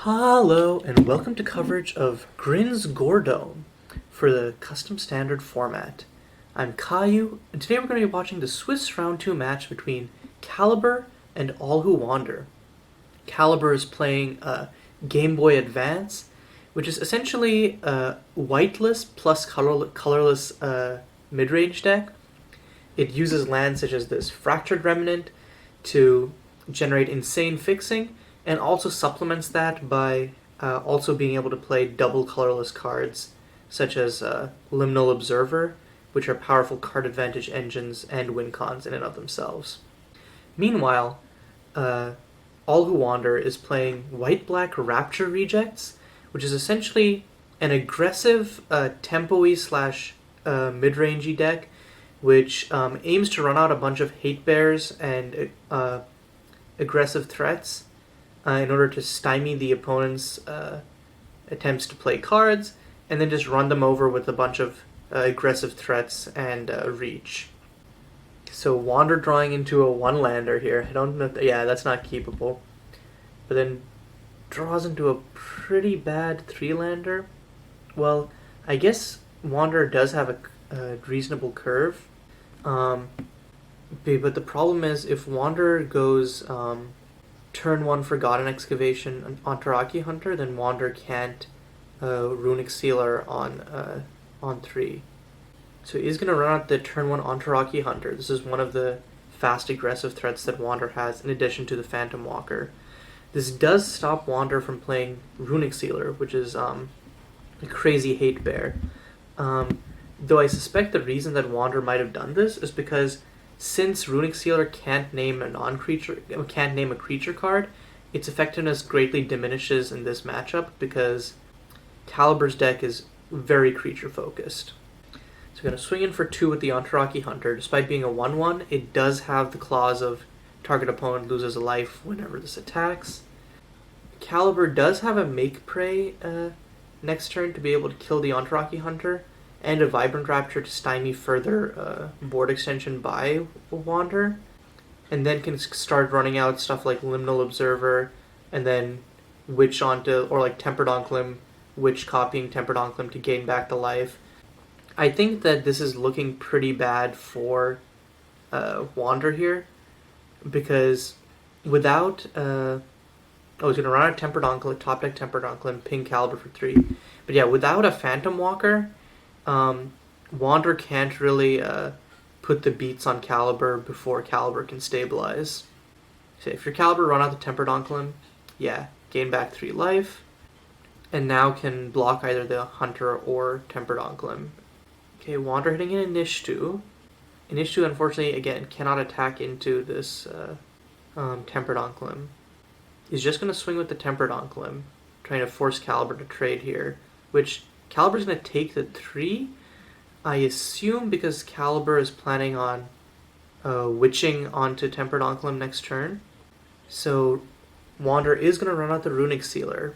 Hello and welcome to coverage of Grin's Gore for the custom standard format. I'm Caillou, and today we're going to be watching the Swiss Round 2 match between Calibur and AllWhoWander. Calibur is playing Game Boy Advance, which is essentially a whiteless plus colorless mid-range deck. It uses lands such as this Fractured Remnant to generate insane fixing, and also supplements that by also being able to play double colorless cards, such as Liminal Observer, which are powerful card advantage engines and win cons in and of themselves. Meanwhile, AllWhoWander is playing white-black Rapture Rejects, which is essentially an aggressive tempo-y slash mid-rangey deck, which aims to run out a bunch of hate bears and aggressive threats in order to stymie the opponent's attempts to play cards, and then just run them over with a bunch of aggressive threats and reach. So Wander drawing into a one-lander here. I don't know. Yeah, that's not keepable. But then draws into a pretty bad three-lander. Well, I guess Wander does have a reasonable curve. But the problem is if Wander goes turn 1 Forgotten Excavation Enteraki Hunter, then Wander can't Runic Sealer on 3. So he's going to run out the turn 1 Enteraki Hunter. This is one of the fast aggressive threats that Wander has, in addition to the Phantom Walker. This does stop Wander from playing Runic Sealer, which is a crazy hate bear. Though I suspect the reason that Wander might have done this is because since Runic Sealer can't name a creature card, its effectiveness greatly diminishes in this matchup because Calibur's deck is very creature focused. So we're going to swing in for 2 with the Enteraki Hunter. Despite being a 1/1, it does have the clause of target opponent loses a life whenever this attacks. Calibur does have a Make Prey next turn to be able to kill the Enteraki Hunter, and a Vibrant Rapture to stymie further board extension by Wander, and then can start running out stuff like Liminal Observer, and then Witch onto, or like Tempered Onclim, Witch copying Tempered Onclim to gain back the life. I think that this is looking pretty bad for Wander here, because without he's going to run out Tempered Onclim, top deck Tempered Onclim, ping Calibur for 3. But yeah, without a Phantom Walker, Wander can't really put the beats on Calibur before Calibur can stabilize. So if your Calibur run out the Tempered Onclim, yeah, gain back 3 life, and now can block either the Hunter or Tempered Onclim. Okay, Wander hitting an Inishtu. Inishtu, unfortunately, again, cannot attack into this Tempered Onclim. He's just going to swing with the Tempered Onclim, trying to force Calibur to trade here, which Calibur's going to take the 3, I assume, because Calibur is planning on witching onto Tempered Onclim next turn. So Wander is going to run out the Runic Sealer,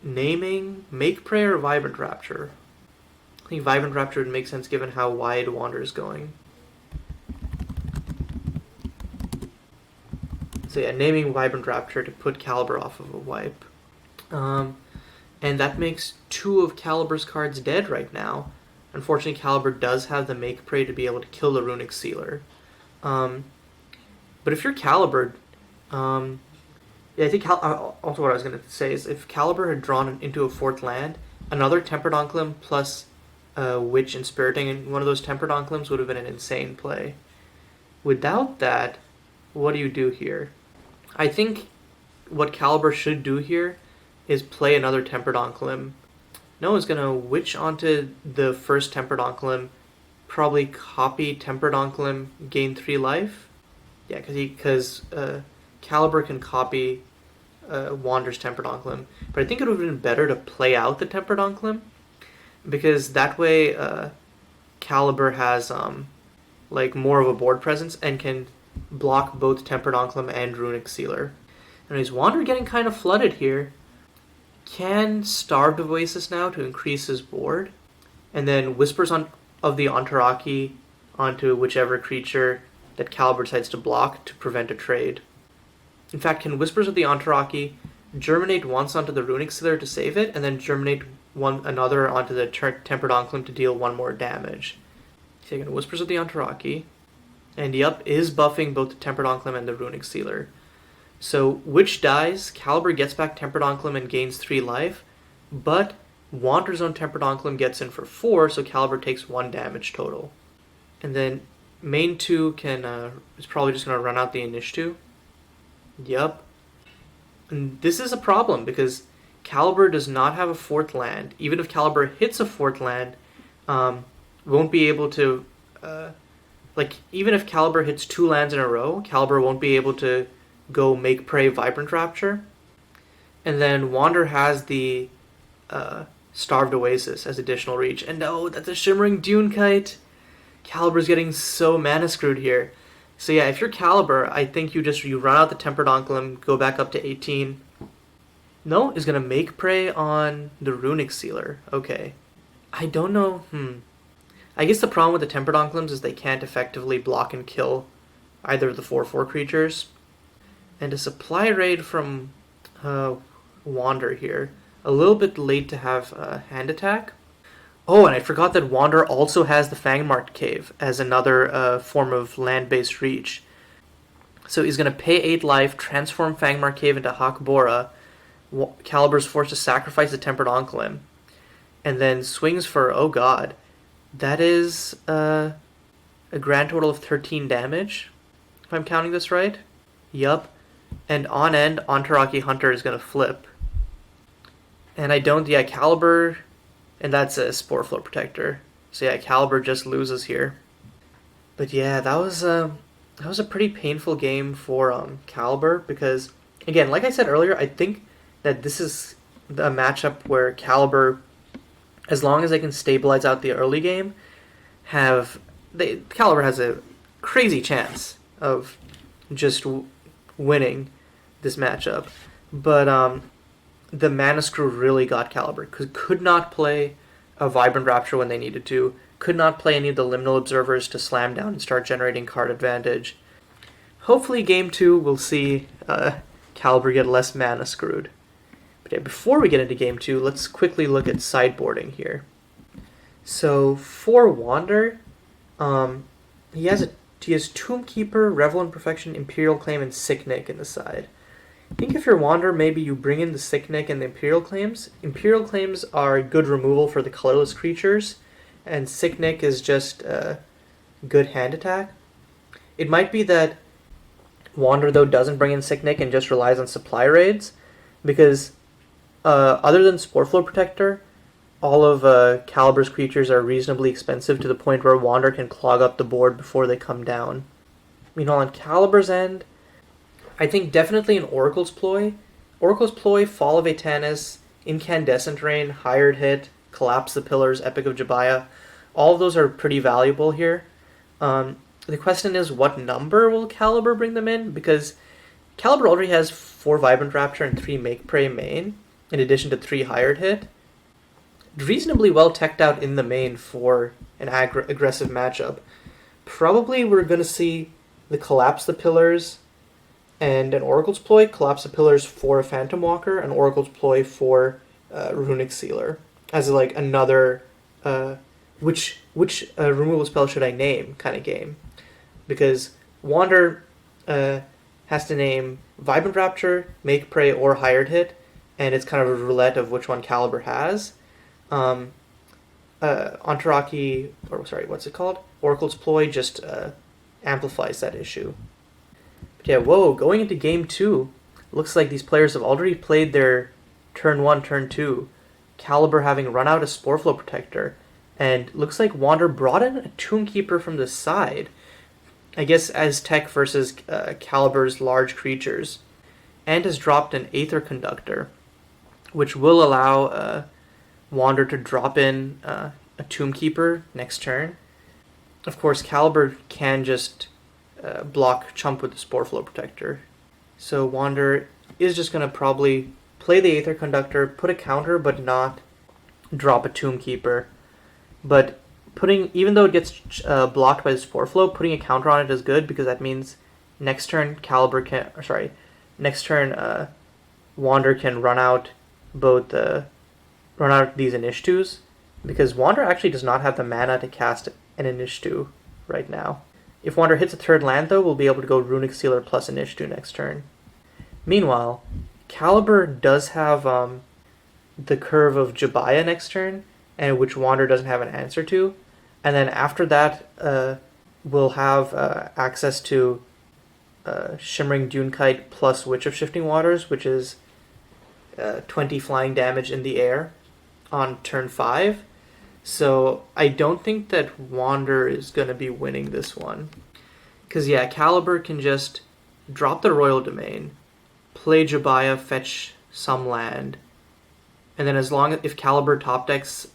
naming Make Prey or Vibrant Rapture. I think Vibrant Rapture would make sense given how wide Wander is going. So yeah, naming Vibrant Rapture to put Calibur off of a wipe. And that makes 2 of Calibur's cards dead right now. Unfortunately, Calibur does have the Make Prey to be able to kill the Runic Sealer. But if you're Calibur, yeah, I think also what I was going to say is if Calibur had drawn into a 4th land, another Tempered Onclim plus Witch and Spiriting in one of those Tempered Onclims would have been an insane play. Without that, what do you do here? I think what Calibur should do here is play another Tempered Onclim. No one's going to Witch onto the first Tempered Onclim, probably copy Tempered Onclim, gain 3 life. Yeah, because Calibur can copy Wander's Tempered Onclim. But I think it would have been better to play out the Tempered Onclim, because that way Calibur has more of a board presence and can block both Tempered Onclim and Runic Sealer. And is Wander getting kind of flooded here? Can Starved of Oasis now to increase his board, and then Whispers of the Enteraki onto whichever creature that Calibur decides to block to prevent a trade. In fact, can Whispers of the Enteraki Germinate once onto the Runic Sealer to save it, and then Germinate another onto the Tempered Onclim to deal 1 more damage. So you're going to Whispers of the Antaraki, and yup, is buffing both the Tempered Onclim and the Runic Sealer. So Witch dies, Calibur gets back Tempered Onclim and gains 3 life, but Wander's own Tempered Onclim gets in for 4, so Calibur takes 1 damage total. And then main 2 is probably just going to run out the Initiative. Yup. And this is a problem because Calibur does not have a 4th land. Even if Calibur hits a 4th land, won't be able to... even if Calibur hits 2 lands in a row, Calibur won't be able to go Make Prey Vibrant Rapture. And then Wander has the Starved Oasis as additional reach. And no, that's a Shimmering Dune Kite! Calibur's getting so mana screwed here. So yeah, if you're Calibur, I think you run out the Tempered Onclim, go back up to 18. No, is going to Make Prey on the Runic Sealer. Okay. I don't know. I guess the problem with the Tempered Onclims is they can't effectively block and kill either of the 4/4 creatures. And a Supply Raid from Wander here. A little bit late to have Hand Attack. Oh, and I forgot that Wander also has the Fangmarked Cave as another form of land-based reach. So he's going to pay 8 life, transform Fangmarked Cave into Hakbora. Calibur's forced to sacrifice the Tempered Onclim. And then swings for, oh god, that is a grand total of 13 damage, if I'm counting this right. Yup. And on end, Antaraki Hunter is going to flip. And Calibur... And that's a Spore Flow Protector. So yeah, Calibur just loses here. But yeah, that was a pretty painful game for Calibur because, again, like I said earlier, I think that this is a matchup where Calibur, as long as they can stabilize out the early game, Calibur has a crazy chance of just winning this matchup. But the mana screw really got Calibur, because could not play a Vibrant Rapture when they needed to, could not play any of the Liminal Observers to slam down and start generating card advantage. Hopefully game 2 we'll see Calibur get less mana screwed. But yeah, before we get into game 2, let's quickly look at sideboarding here. So for Wander, he has Tombkeeper, Revel in Perfection, Imperial Claim, and Sicknick in the side. I think if you're Wander, maybe you bring in the Sicknick and the Imperial Claims. Imperial Claims are good removal for the colorless creatures, and Sicknick is just good hand attack. It might be that Wander, though, doesn't bring in Sicknick and just relies on supply raids, because other than Spore Flow Protector, all of Calibur's creatures are reasonably expensive to the point where Wander can clog up the board before they come down. Meanwhile, on Calibur's end, I think definitely an Oracle's Ploy. Oracle's Ploy, Fall of Atanis, Incandescent Rain, Hired Hit, Collapse the Pillars, Epic of Jabaya. All of those are pretty valuable here. The question is, what number will Calibur bring them in? Because Calibur already has 4 Vibrant Rapture and 3 Make Prey main, in addition to 3 Hired Hit. Reasonably well teched out in the main for an aggressive matchup. Probably we're going to see the Collapse the Pillars and an Oracle's Ploy. Collapse the Pillars for a Phantom Walker, an Oracle's Ploy for Runic Sealer. As like another, which removal spell should I name kind of game. Because Wander has to name Vibrant Rapture, Make Prey, or Hired Hit, and it's kind of a roulette of which one Calibur has. Antaraki, what's it called? Oracle's Ploy just amplifies that issue. But yeah, going into game 2, looks like these players have already played their turn 1, turn 2, Calibur having run out a Spore Flow Protector, and looks like Wander brought in a Tombkeeper from the side, I guess as tech versus Calibur's large creatures, and has dropped an Aether Conductor, which will allow Wander to drop in a Tombkeeper next turn. Of course, Calibur can just block Chump with the Spore Flow Protector. So Wander is just going to probably play the Aether Conductor, put a counter, but not drop a Tombkeeper. But even though it gets blocked by the Spore Flow, putting a counter on it is good, because that means next turn Wander can run out these Inishtus, because Wander actually does not have the mana to cast an Inishtu right now. If Wander hits a third land, though, we'll be able to go Runic Sealer plus Inishtu next turn. Meanwhile, Calibur does have the curve of Jabaya next turn, and which Wander doesn't have an answer to. And then after that, we'll have access to Shimmering Dunekite plus Witch of Shifting Waters, which is 20 flying damage in the air on turn 5. So I don't think that Wander is going to be winning this one. Because, yeah, Calibur can just drop the Royal Domain, play Jabaya, fetch some land, and then if Calibur top decks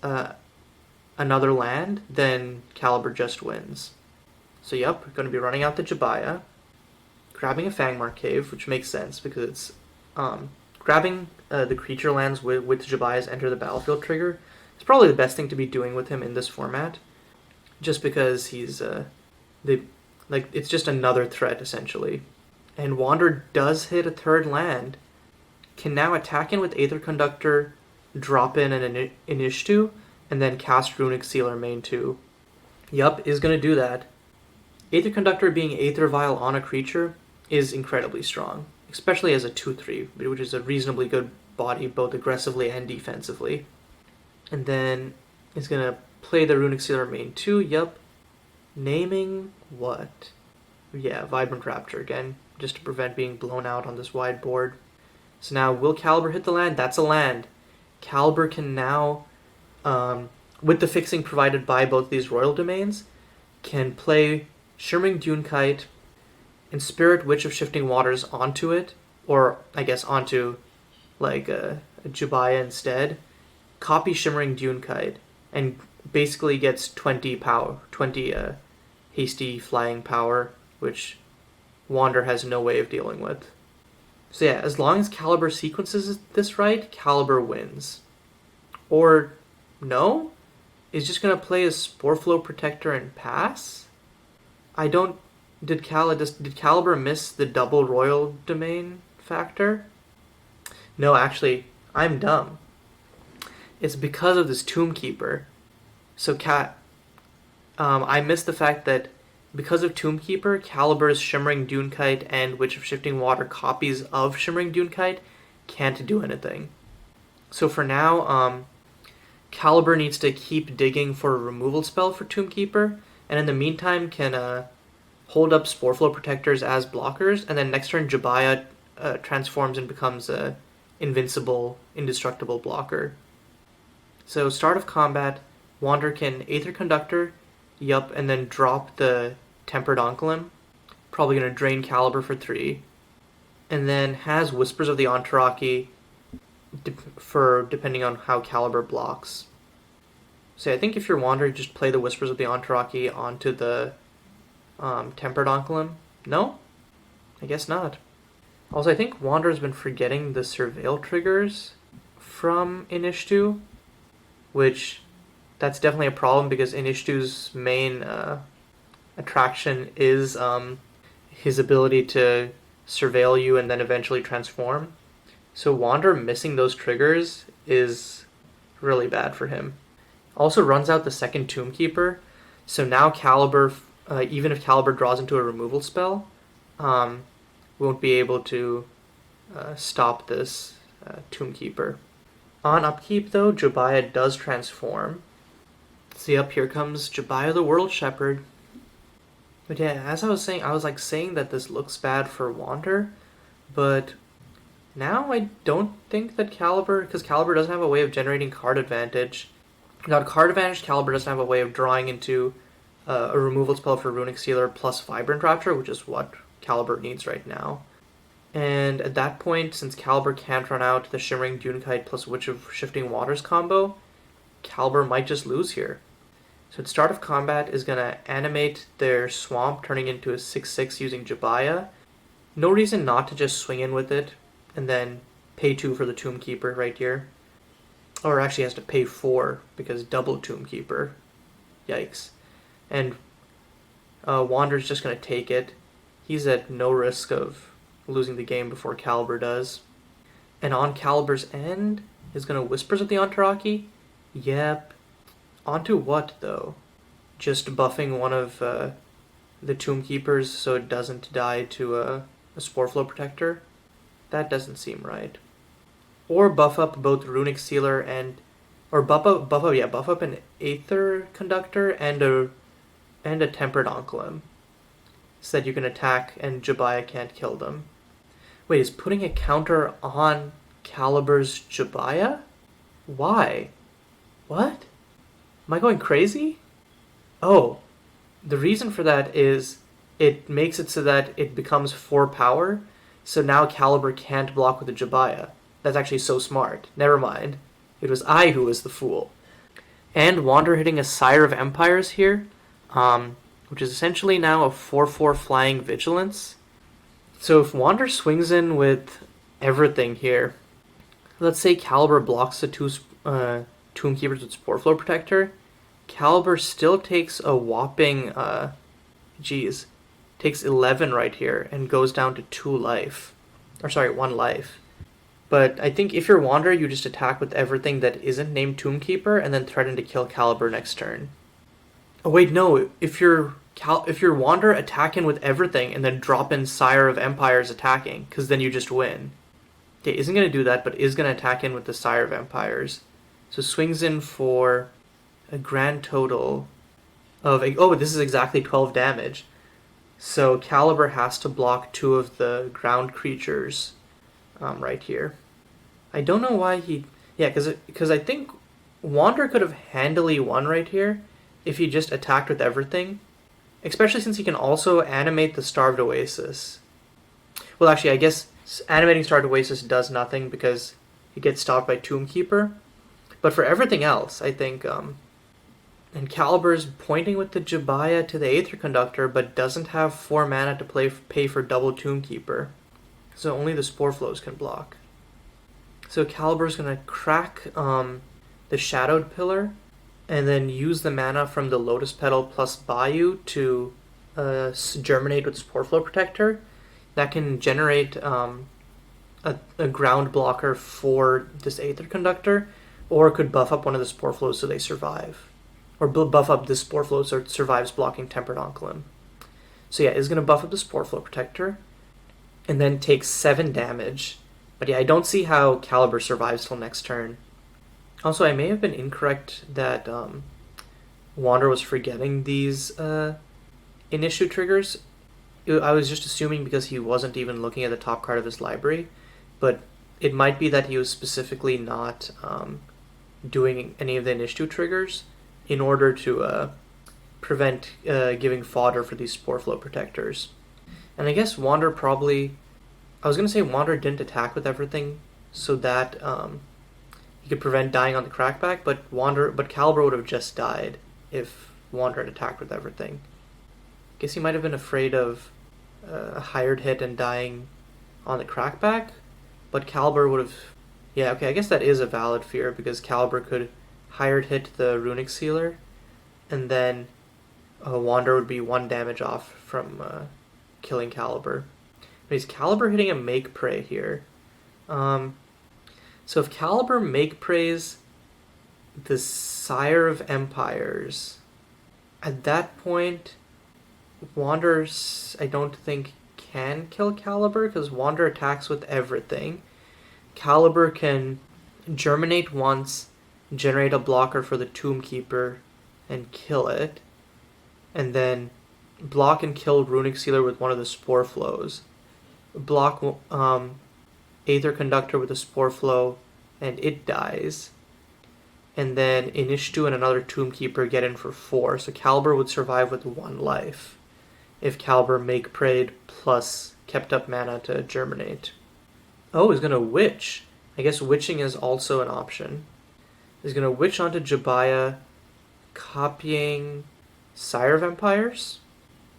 another land, then Calibur just wins. So, yep, we're going to be running out the Jabaya, grabbing a Fangmark Cave, which makes sense because it's grabbing the creature lands with Jabaya's Enter the Battlefield trigger. It's probably the best thing to be doing with him in this format, just because he's it's just another threat essentially. And Wander does hit a third land, can now attack in with Aether Conductor, drop in an Inishtu, and then cast Runic Sealer main 2. Yup, is going to do that. Aether Conductor being Aether Vial on a creature is incredibly strong, especially as a 2-3, which is a reasonably good body both aggressively and defensively. And then is going to play the Runic Sealer main 2, yup. Naming what? Yeah, Vibrant Rapture again, just to prevent being blown out on this wide board. So now, will Calibur hit the land? That's a land. Calibur can now, with the fixing provided by both these Royal Domains, can play Shimmering Dunekite and Spirit Witch of Shifting Waters onto it, or I guess onto like a Jabaya instead, copy Shimmering Dunekite, and basically gets 20 hasty flying power, which Wander has no way of dealing with. So yeah, as long as Calibur sequences this right, Calibur wins. Or no? Is just going to play as Sporeflow Protector and pass? Did Calibur miss the double Royal Domain factor? No, actually, I'm dumb. It's because of this Tombkeeper. So I missed the fact that because of Tombkeeper, Calibur's Shimmering Dunekite and Witch of Shifting Water copies of Shimmering Dunekite can't do anything. So for now, Calibur needs to keep digging for a removal spell for Tombkeeper, and in the meantime can hold up Sporeflow Protectors as blockers, and then next turn Jabaya transforms and becomes a invincible, indestructible blocker. So start of combat, Wander can Aether Conductor, and then drop the Tempered Onkelim. Probably going to drain Calibur for 3. And then has Whispers of the Enteraki for depending on how Calibur blocks. So I think if you're Wander, just play the Whispers of the Enteraki onto the Tempered Onkelim. No? I guess not. Also, I think Wander's been forgetting the Surveil triggers from Inishtu, which that's definitely a problem because Inishtu's main attraction is his ability to surveil you and then eventually transform. So Wander missing those triggers is really bad for him. Also runs out the second Tombkeeper, so now Calibur, even if Calibur draws into a removal spell, won't be able to stop this Tombkeeper. On upkeep though, Jabaya does transform. See, up here comes Jabaya the World Shepherd. But yeah, as I was saying, I was saying that this looks bad for Wander, but now I don't think that Calibur, because Calibur doesn't have a way of generating card advantage. Without card advantage, Calibur doesn't have a way of drawing into a removal spell for Runic Sealer plus Vibrant Rapture, which is what Calibur needs right now. And at that point, since Calibur can't run out the Shimmering Dunekite plus Witch of Shifting Waters combo, Calibur might just lose here. So at start of combat is going to animate their Swamp, turning into a 6/6 using Jabaya. No reason not to just swing in with it, and then pay 2 for the Tombkeeper right here. Or actually has to pay 4, because double Tombkeeper. Yikes. And Wander's just going to take it. He's at no risk of losing the game before Calibur does. And on Calibur's end is going to Whispers of the Enteraki. Yep. Onto what, though? Just buffing one of the Tomb Keepers so it doesn't die to a Spore Flow Protector? That doesn't seem right. Or buff up both Runic Sealer and... Or buff up an Aether Conductor and a Tempered Oncolum. So that you can attack and Jabaya can't kill them. Wait, is putting a counter on Calibur's Jabaya? Why? What? Am I going crazy? Oh, the reason for that is it makes it so that it becomes 4 power, so now Calibur can't block with the Jabaya. That's actually so smart. Never mind. It was I who was the fool. And Wander hitting a Sire of Empires here, which is essentially now a 4/4 flying Vigilance. So if Wander swings in with everything here, let's say Calibur blocks the 2 Tomb Keepers with Spore Flow Protector, Calibur still takes a whopping, takes 11 right here and goes down to 2 life. Or sorry, 1 life. But I think if you're Wander, you just attack with everything that isn't named Tomb Keeper and then threaten to kill Calibur next turn. Oh wait, no, if you're Wander, attack in with everything and then drop in Sire of Empires attacking, because then you just win. Okay, isn't going to do that, but is going to attack in with the Sire of Empires. So swings in for a grand total of... this is exactly 12 damage. So Calibur has to block 2 of the ground creatures right here. I don't know why he... Yeah, because I think Wander could have handily won right here if he just attacked with everything. Especially since he can also animate the Starved Oasis. Well, actually, I guess animating Starved Oasis does nothing because he gets stopped by Tomb Keeper. But for everything else, I think... and Calibur's pointing with the Jabaya to the Aether Conductor, but doesn't have 4 mana to pay for double Tomb Keeper. So only the Spore Flows can block. So Calibur's going to crack the Shadowed Pillar, and then use the mana from the Lotus Petal plus Bayou to Germinate with Spore Flow Protector. That can generate a ground blocker for this Aether Conductor, or it could buff up one of the Spore Flows so they survive. Or buff up this Spore Flow so it survives blocking Tempered Oncolum. So yeah, it's going to buff up the Spore Flow Protector, and then take 7 damage. But yeah, I don't see how Calibur survives till next turn. Also, I may have been incorrect that Wander was forgetting these in-issue triggers. I was just assuming because he wasn't even looking at the top card of his library, but it might be that he was specifically not doing any of the in-issue triggers in order to prevent giving fodder for these Spore Flow Protectors. And I guess Wander probably... I was going to say Wander didn't attack with everything so that he could prevent dying on the crackback, but Calibur would have just died if Wander had attacked with everything. Guess he might have been afraid of a hired hit and dying on the crackback, but Calibur would have... Yeah, okay, I guess that is a valid fear, because Calibur could hired hit the Runic Sealer, and then Wander would be 1 damage off from killing Calibur. But is Calibur hitting a Make Prey here? So if Calibur Make Preys the Sire of Empires, at that point, Wander, I don't think, can kill Calibur, because Wander attacks with everything. Calibur can Germinate once, generate a blocker for the Tomb Keeper, and kill it. And then block and kill Runic Sealer with one of the Spore Flows. Block Aether Conductor with a Spore Flow, and it dies. And then Inishtu and another Tomb Keeper get in for 4, so Calibur would survive with 1 life if Calibur Make Prayed plus kept up mana to Germinate. Oh, he's going to Witch. I guess Witching is also an option. He's going to Witch onto Jabaya, copying Sire of Empires?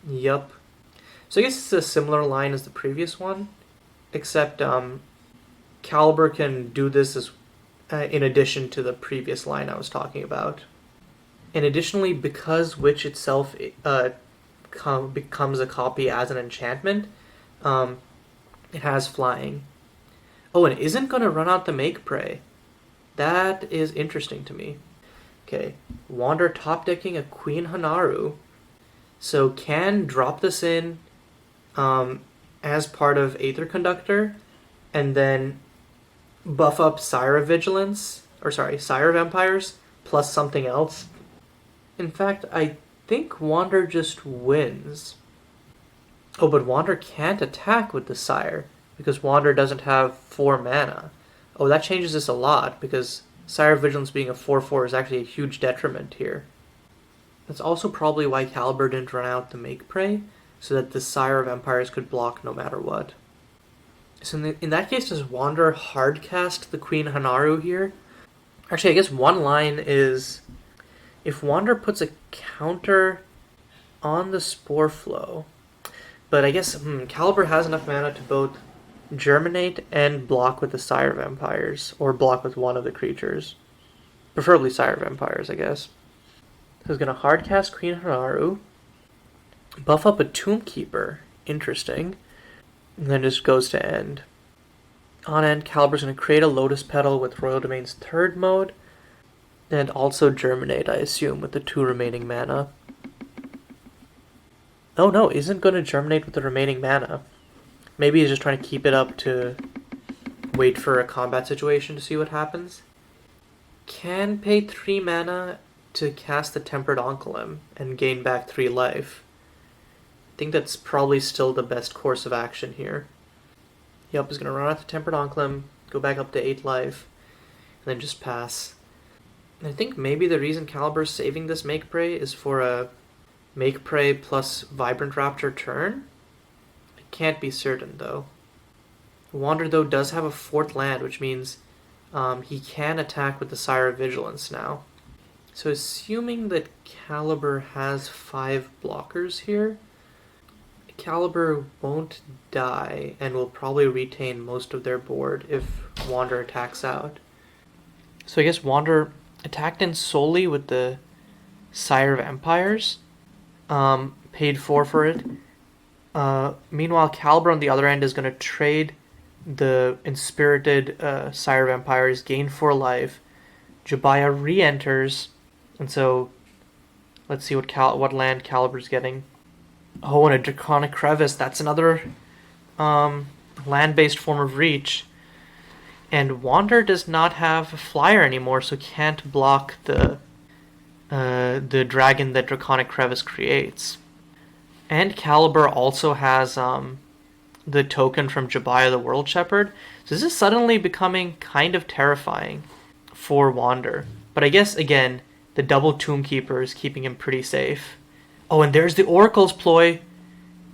Yup. So I guess it's a similar line as the previous one, except Calibur can do this as in addition to the previous line I was talking about. And additionally, because Witch itself becomes a copy as an enchantment, it has flying. Oh, and isn't going to run out the Make Prey. That is interesting to me. Okay, Wander top decking a Queen Hanaru. So can drop this in as part of Aether Conductor, and then buff up Sire of Empires, plus something else. In fact, I think Wander just wins. Oh, but Wander can't attack with the Sire, because Wander doesn't have 4 mana. Oh, that changes this a lot, because Sire of Vigilance being a 4/4 is actually a huge detriment here. That's also probably why Calibur didn't run out the Make Prey, so that the Sire of Empires could block no matter what. So in that case, does Wander hardcast the Queen Hanaru here? Actually, I guess one line is, if Wander puts a counter on the Spore Flow, but I guess Calibur has enough mana to both Germinate and block with the Sire of Empires, or block with one of the creatures. Preferably Sire of Empires, I guess. So he's going to hardcast Queen Hanaru, buff up a Tombkeeper, interesting, and then just goes to end. On end, Calibur's going to create a Lotus Petal with Royal Domain's 3rd mode, and also Germinate, I assume, with the 2 remaining mana. Oh no, isn't going to Germinate with the remaining mana. Maybe he's just trying to keep it up to wait for a combat situation to see what happens. Can pay 3 mana to cast the Tempered Oncolem and gain back 3 life. I think that's probably still the best course of action here. Yep, he's going to run out the Tempered Oncolem, go back up to 8 life, and then just pass. And I think maybe the reason Calibur's saving this Make Prey is for a Make Prey plus Vibrant Rapture turn. I can't be certain, though. Wander, though, does have a 4th land, which means he can attack with the Sire of Vigilance now. So assuming that Calibur has 5 blockers here, Calibur won't die and will probably retain most of their board if Wander attacks out. So I guess Wander attacked in solely with the Sire of Empires, paid 4 for it. Meanwhile, Calibur on the other end is going to trade the Inspirited Sire of Empires, gain 4 life. Jabaya re-enters, and so let's see what land Calibur's getting. Oh, and a Draconic Crevice. That's another land-based form of reach. And Wander does not have a flyer anymore, so can't block the dragon that Draconic Crevice creates. And Calibur also has the token from Jabaya the World Shepherd. So this is suddenly becoming kind of terrifying for Wander. But I guess, again, the double Tombkeeper is keeping him pretty safe. Oh, and there's the Oracle's Ploy.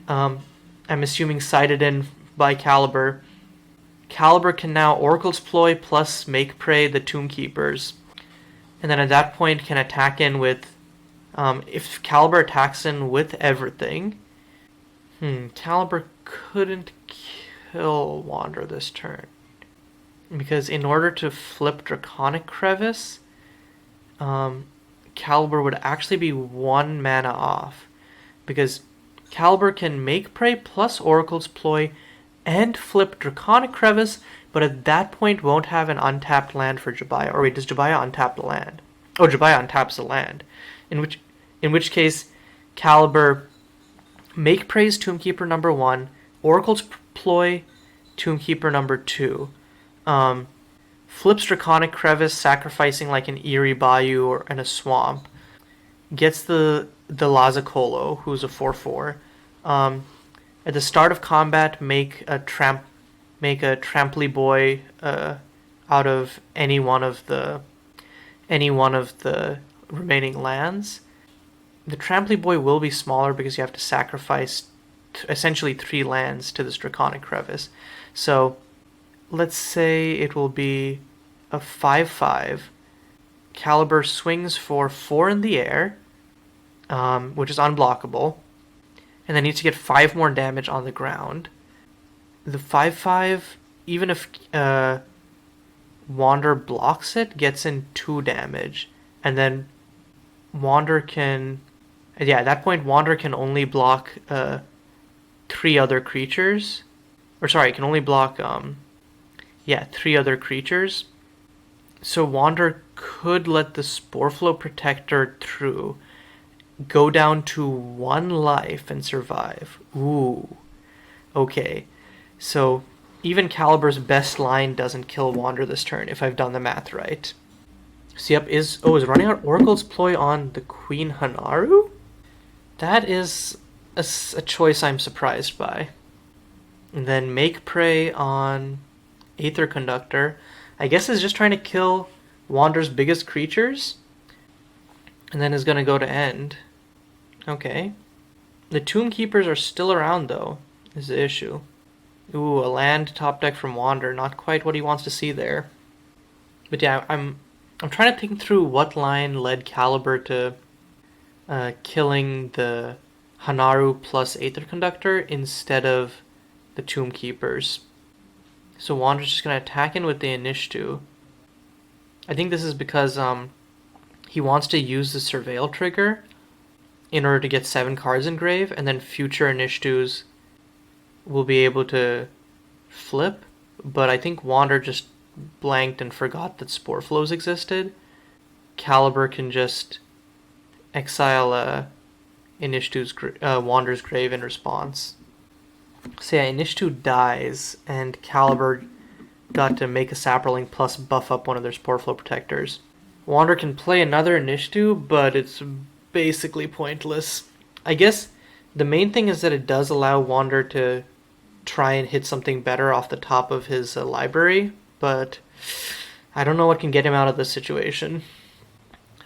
I'm assuming sighted in by Calibur. Calibur can now Oracle's Ploy plus Make Prey the Tombkeepers. And then at that point can attack in with... if Calibur attacks in with everything... Calibur couldn't kill Wander this turn. Because in order to flip Draconic Crevice... Calibur would actually be 1 mana off, because Calibur can Make Prey plus Oracle's Ploy and flip Draconic Crevice, but at that point won't have an untapped land for Jabaya. Or wait, does Jabaya untap the land? Oh, Jabaya untaps the land. In which case, Calibur Make Prey's Tombkeeper number 1, Oracle's Ploy Tombkeeper number 2. Flips Draconic Crevice, sacrificing like an Eerie Bayou and a Swamp. Gets the Lazacolo, who's a 4/4. At the start of combat, make a Tramply Boy out of any one of the remaining lands. The Tramply Boy will be smaller because you have to sacrifice essentially 3 lands to this Draconic Crevice. So let's say it will be a 5/5. Calibur swings for 4 in the air, which is unblockable, and then needs to get 5 more damage on the ground. The 5/5, even if Wander blocks it, gets in 2 damage, and then Wander can... Yeah, at that point, Wander can only block 3 other creatures. Or sorry, can only block... Yeah, 3 other creatures. So Wander could let the Sporeflow Protector through, go down to 1 life and survive. Ooh. Okay. So even Calibur's best line doesn't kill Wander this turn, if I've done the math right. So yep, is running out Oracle's Ploy on the Queen Hanaru? That is a choice I'm surprised by. And then Make Prey on Aether Conductor. I guess is just trying to kill Wander's biggest creatures. And then is going to go to end. Okay. The Tomb Keepers are still around, though, is the issue. Ooh, a land top deck from Wander. Not quite what he wants to see there. But yeah, I'm trying to think through what line led Calibur to killing the Hanaru plus Aether Conductor instead of the Tomb Keepers. So Wander's just going to attack in with the Inishtu. I think this is because he wants to use the Surveil trigger in order to get 7 cards in grave, and then future Inishtus will be able to flip. But I think Wander just blanked and forgot that Spore Flows existed. Calibur can just exile Wander's grave in response. So yeah, Inishtu dies, and Calibur got to make a Saproling plus buff up one of their Sporeflow Protectors. Wander can play another Inishtu, but it's basically pointless. I guess the main thing is that it does allow Wander to try and hit something better off the top of his library, but I don't know what can get him out of this situation.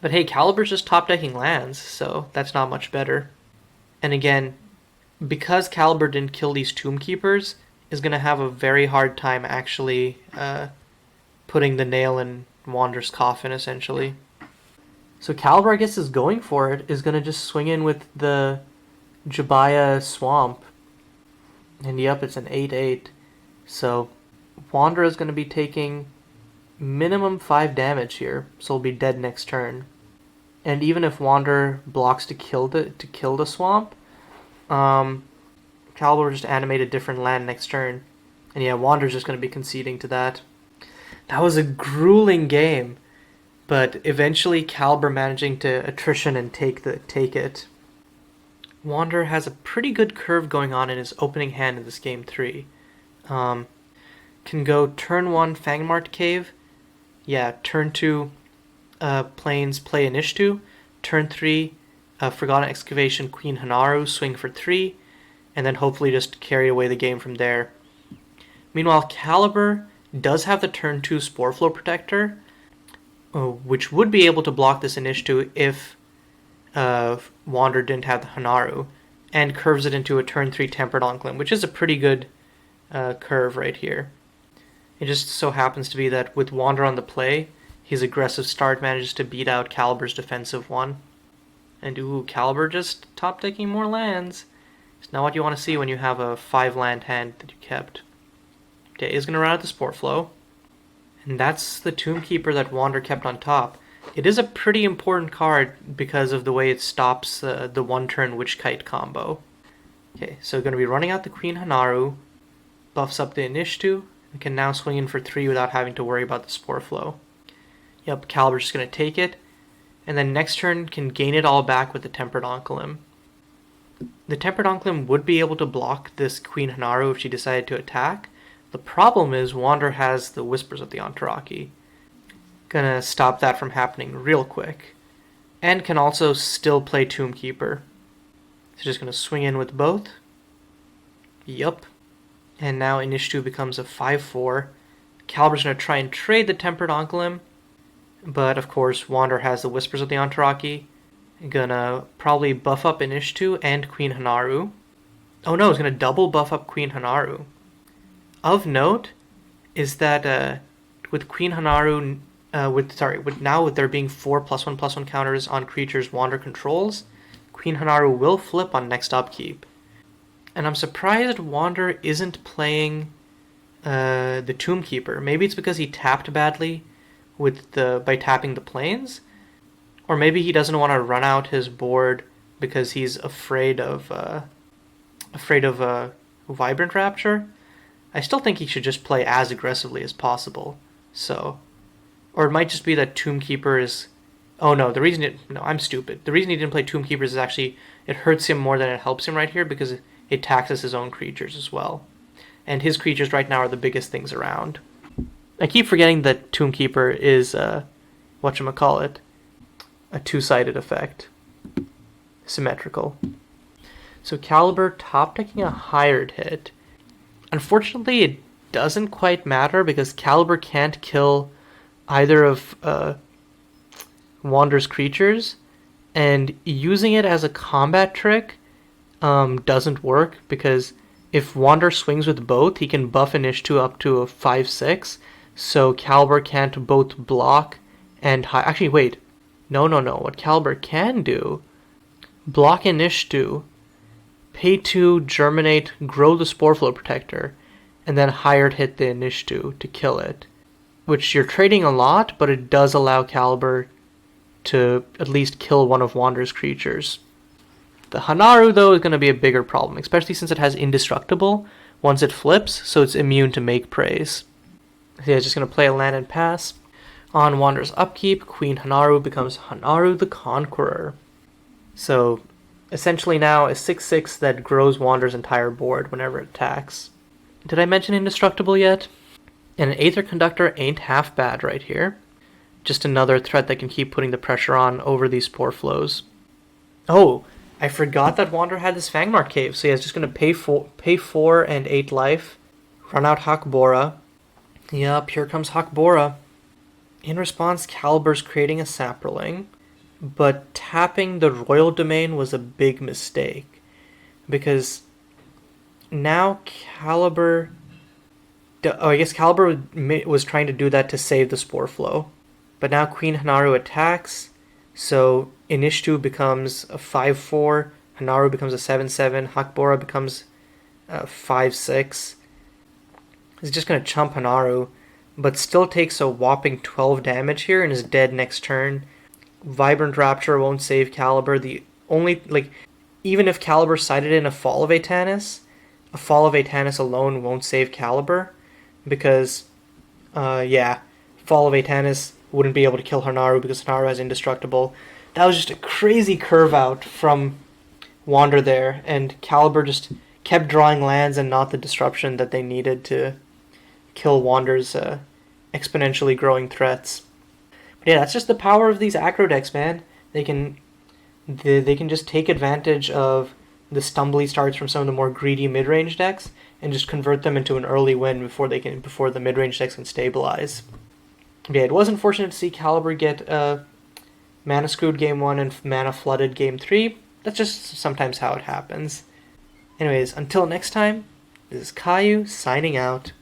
But hey, Calibur's just top decking lands, so that's not much better. And again, because Calibur didn't kill these Tomb Keepers, is going to have a very hard time actually putting the nail in Wander's coffin, essentially. So Calibur, I guess, is going for it, is going to just swing in with the Jabaya Swamp. And yep, it's an 8/8. So Wander is going to be taking minimum 5 damage here, so he'll be dead next turn. And even if Wander blocks to kill the swamp, Calibur will just animate a different land next turn. And yeah, Wander's just going to be conceding to that. That was a grueling game, but eventually Calibur managing to attrition and take it. Wander has a pretty good curve going on in his opening hand in this game 3. Can go turn 1 Fangmart Cave. Yeah, turn 2 Plains play Inishtu. Turn 3 Forgotten Excavation Queen Hanaru, swing for 3, and then hopefully just carry away the game from there. Meanwhile, Calibur does have the turn 2 Sporeflow Protector, which would be able to block this Inishtu if Wander didn't have the Hanaru, and curves it into a turn 3 Tempered Onclin, which is a pretty good curve right here. It just so happens to be that with Wander on the play, his aggressive start manages to beat out Calibur's defensive one. And ooh, Calibur just top decking more lands. It's not what you want to see when you have a 5 land hand that you kept. Okay, is going to run out the Sport Flow. And that's the Tomb Keeper that Wander kept on top. It is a pretty important card because of the way it stops the 1-turn Witch Kite combo. Okay, so going to be running out the Queen Hanaru, buffs up the Inishtu, and can now swing in for 3 without having to worry about the Spore Flow. Yep, Calibur's just going to take it, and then next turn can gain it all back with the Tempered Onclim. The Tempered Onclim would be able to block this Queen Hanaru if she decided to attack. The problem is Wander has the Whispers of the Enteraki. Gonna stop that from happening real quick. And can also still play Tomb Keeper. So just gonna swing in with both. Yup. And now Inishtu becomes a 5/4. Calibur's gonna try and trade the Tempered Onclim, but of course Wander has the Whispers of the Enteraki. Gonna probably buff up Inishtu and Queen Hanaru. Oh no, he's gonna double buff up Queen Hanaru. Of note is that with Queen Hanaru, with there being 4 +1/+1 counters on creatures Wander controls, Queen Hanaru will flip on next upkeep. And I'm surprised Wander isn't playing the Tomb Keeper. Maybe it's because he tapped badly by tapping the plains, or maybe he doesn't want to run out his board because he's afraid of Vibrant Rapture. I still think he should just play as aggressively as possible. So, or it might just be that Tomb Keeper is... Oh no, I'm stupid. The reason he didn't play Tomb Keepers is actually it hurts him more than it helps him right here because it taxes his own creatures as well. And his creatures right now are the biggest things around. I keep forgetting that Tomb Keeper is, whatchamacallit, a two-sided effect. Symmetrical. So Calibur top decking a hired hit. Unfortunately, it doesn't quite matter because Calibur can't kill either of Wander's creatures, and using it as a combat trick doesn't work because if Wander swings with both, he can buff Initiative up to a 5/6, so Calibur can't both block and actually, wait. No. What Calibur can do, block Initiative, pay 2, Germinate, grow the Sporeflow Protector, and then hired hit the Initiative to kill it. Which you're trading a lot, but it does allow Calibur to at least kill one of Wander's creatures. The Hanaru, though, is going to be a bigger problem, especially since it has Indestructible once it flips, so it's immune to Make Praise. So yeah, it's just going to play a land and pass. On Wander's upkeep, Queen Hanaru becomes Hanaru the Conqueror. So, essentially now a 6/6 that grows Wander's entire board whenever it attacks. Did I mention Indestructible yet? And an Aether Conductor ain't half bad right here. Just another threat that can keep putting the pressure on over these Spore Flows. Oh, I forgot that Wander had this Fangmark Cave, so yeah, it's just going to pay 4 and 8 life, run out Hakbora. Yup, here comes Hakbora. In response, Calibur's creating a Saproling, but tapping the Royal Domain was a big mistake, because now Calibur... I guess Calibur was trying to do that to save the Spore Flow, but now Queen Hanaru attacks, so Initiative becomes a 5/4, Hanaru becomes a 7/7, Hakbora becomes a 5/6. He's just going to chump Hanaru, but still takes a whopping 12 damage here and is dead next turn. Vibrant Rapture won't save Calibur. Even if Calibur sided in a Fall of Atanis alone won't save Calibur, because, Fall of Atanis wouldn't be able to kill Hanaru because Hanaru has Indestructible. That was just a crazy curve out from Wander there, and Calibur just kept drawing lands and not the disruption that they needed to kill Wander's exponentially growing threats. But yeah, that's just the power of these aggro decks, man. They can just take advantage of the stumbly starts from some of the more greedy mid-range decks and just convert them into an early win before the mid-range decks can stabilize. But yeah, it was unfortunate to see Calibur get mana screwed game 1 and mana flooded game 3. That's just sometimes how it happens. Anyways, until next time, this is Caillou signing out.